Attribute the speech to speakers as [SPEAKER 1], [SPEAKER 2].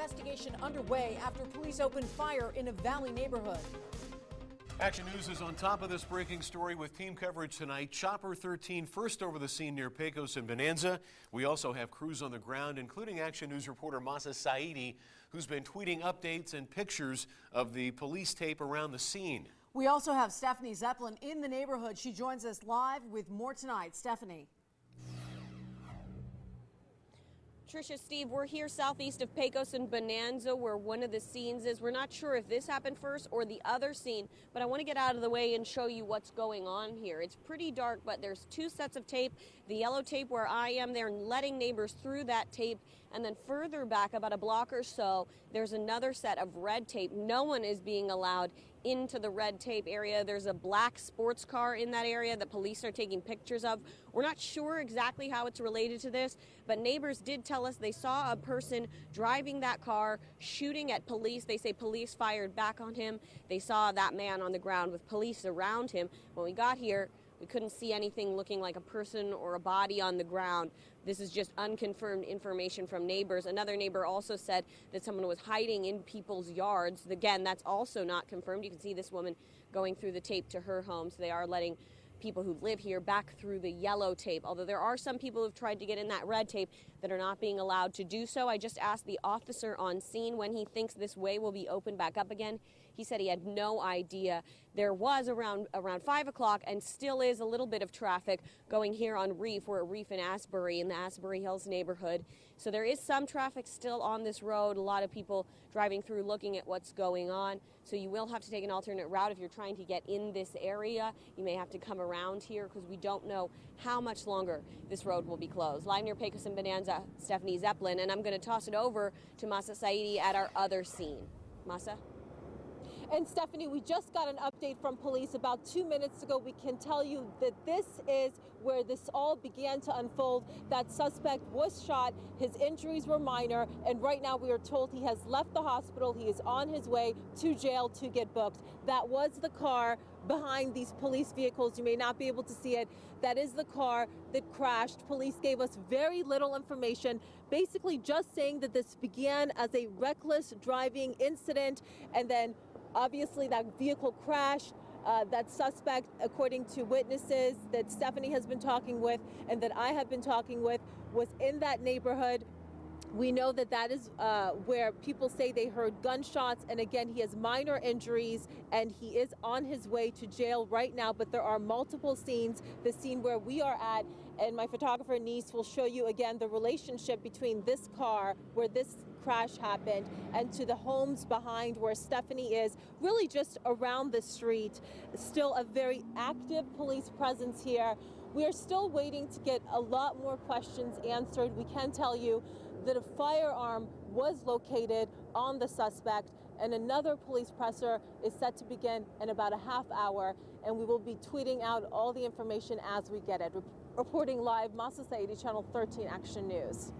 [SPEAKER 1] investigation underway after police opened fire in a Valley neighborhood.
[SPEAKER 2] Action News is on top of this breaking story with team coverage tonight. Chopper 13 first over the scene near Pecos and Bonanza. We also have crews on the ground, including Action News reporter Masa Saidi, who's been tweeting updates and pictures of the police tape around the scene.
[SPEAKER 1] We also have Stephanie Zeppelin in the neighborhood. She joins us live with more tonight. Stephanie.
[SPEAKER 3] Tricia, Steve, we're here southeast of Pecos and Bonanza where one of the scenes is. We're not sure if this happened first or the other scene, but I want to get out of the way and show you what's going on here. It's pretty dark, but there's two sets of tape. The yellow tape where I am, they're letting neighbors through that tape. And then further back, about a block or so, there's another set of red tape. No one is being allowed into the red tape area. There's a black sports car in that area that police are taking pictures of. We're not sure exactly how it's related to this, but neighbors did tell us they saw a person driving that car shooting at police. They say police fired back on him. They saw that man on the ground with police around him. When we got here, we couldn't see anything looking like a person or a body on the ground. This is just unconfirmed information from neighbors. Another neighbor also said that someone was hiding in people's yards. Again, that's also not confirmed. You can see this woman going through the tape to her home. So they are letting people who live here back through the yellow tape, although there are some people who've tried to get in that red tape that are not being allowed to do so. I just asked the officer on scene when he thinks this way will be opened back up again. He said he had no idea. There was around 5 o'clock and still is a little bit of traffic going here on Reef. We're at Reef in Asbury in the Asbury Hills neighborhood. So there is some traffic still on this road. A lot of people driving through looking at what's going on. So you will have to take an alternate route if you're trying to get in this area. You may have to come around here because we don't know how much longer this road will be closed. Live near Pecos and Bonanza, Stephanie Zeppelin, and I'm going to toss it over to Masa Saidi at our other scene. Masa?
[SPEAKER 4] And Stephanie, we just got an update from police about 2 minutes ago. We can tell you that this is where this all began to unfold. That suspect was shot. His injuries were minor. And right now we are told he has left the hospital. He is on his way to jail to get booked. That was the car behind these police vehicles. You may not be able to see it. That is the car that crashed. Police gave us very little information, basically just saying that this began as a reckless driving incident, and then obviously that vehicle crashed. That suspect, according to witnesses that Stephanie has been talking with and that I have been talking with, was in that neighborhood. We know that that is where people say they heard gunshots, and again, he has minor injuries and he is on his way to jail right now, but there are multiple scenes. The scene where we are at, and my photographer niece will show you again the relationship between this car where this crash happened and to the homes behind where Stephanie is, really just around the street. Still a very active police presence here. We are still waiting to get a lot more questions answered. We can tell you that a firearm was located on the suspect, and another police presser is set to begin in about a half hour, and we will be tweeting out all the information as we get it. Reporting live, Masa Saidi, Channel 13 Action News.